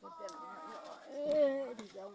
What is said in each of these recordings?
ဒီကြောင်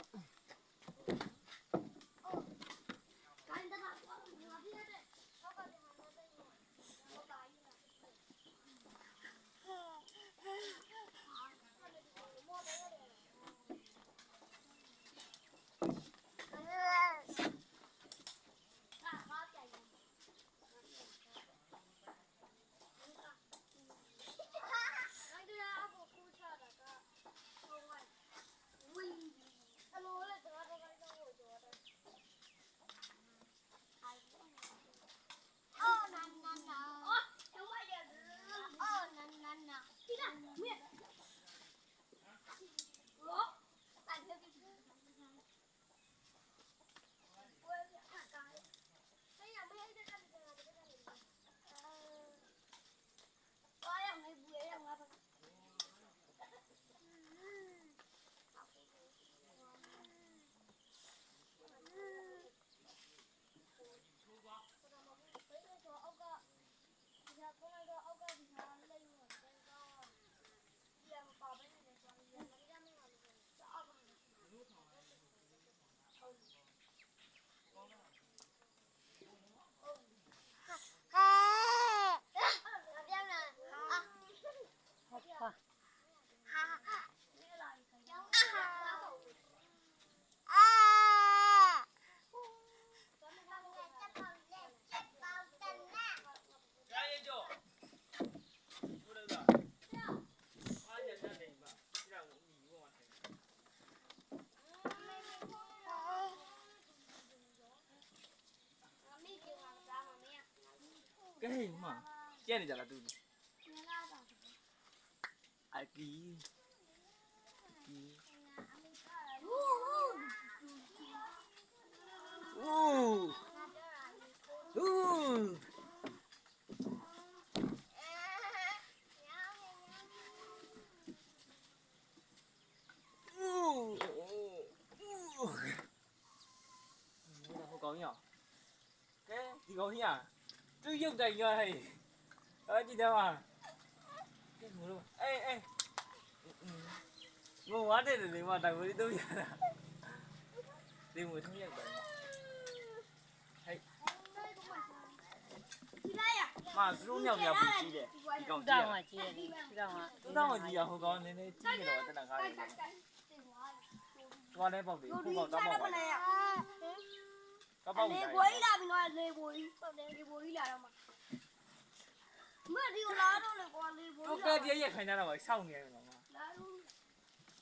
ကဲမကျဲနေကြလားသူအကီ好高兴，给几高兴啊！这又在一个嘿，记得吗？哎，我玩这的嘛，但我都有了，你没同意过吗？嘿，妈，这种鸟不要不记的，你讲记啊？都当我记啊，好高，你记的了，在那看的。我来报的，不报咋报的？လေဘွေးလာပြီးတော့လေဘွေးဟုတ်တယ်လေဘွေးလာတော့မှာမဒီကိုလာတော့လေကွာလေဘွေး 我哥爹也看见了嘛，少年了嘛。လာတော့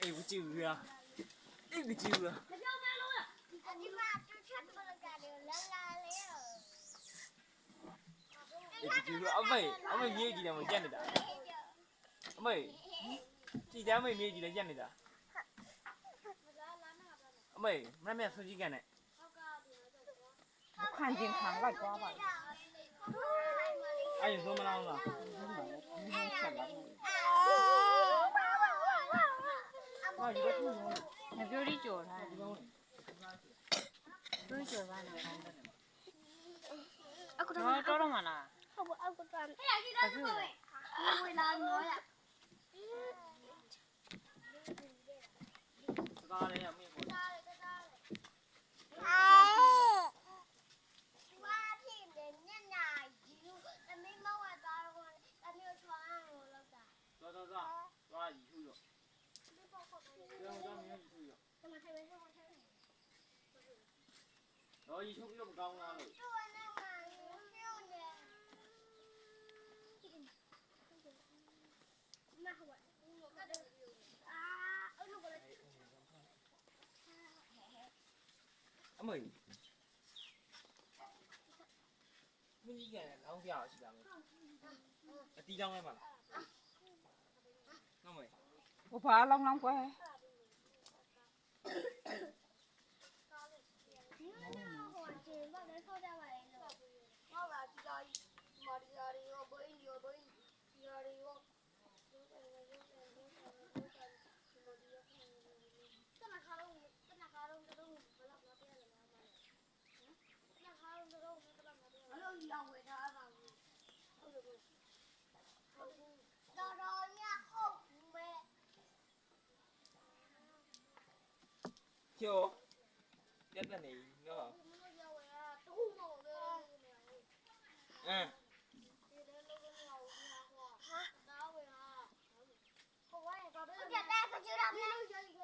哎，不救啊！哎，不救啊！ မပြောင်းမလို့လားဒီမှာသူချက်တော့ကြတယ်လာလာလေ 哎，不救啊！阿妹面积的嘛，见得的。阿妹，几天没面积的见得的。阿妹，那面手机干的。看见看来抓吧，阿姨说么了嘛？啊，一个兔子。你表弟叫他，表弟叫他呢。我找到嘛啦？ ဟုတ်ပါအောက်ကတည်းကအဲ့ဒီတော့ဘွေးလာတော့ရ 啥嘞？没过。 抓一头哟，然后咱们一头哟，然后一头又不高了喽。阿妹，你看老表是咋个？地上来嘛？阿妹。 我怕long quá. တော်တော်ရဟုတ်ဘူးပဲ ကျော်ပြတ်တဲ့နေနော်အင်း ဟုတ်ကဲ့တဲ့ကကြရမယ်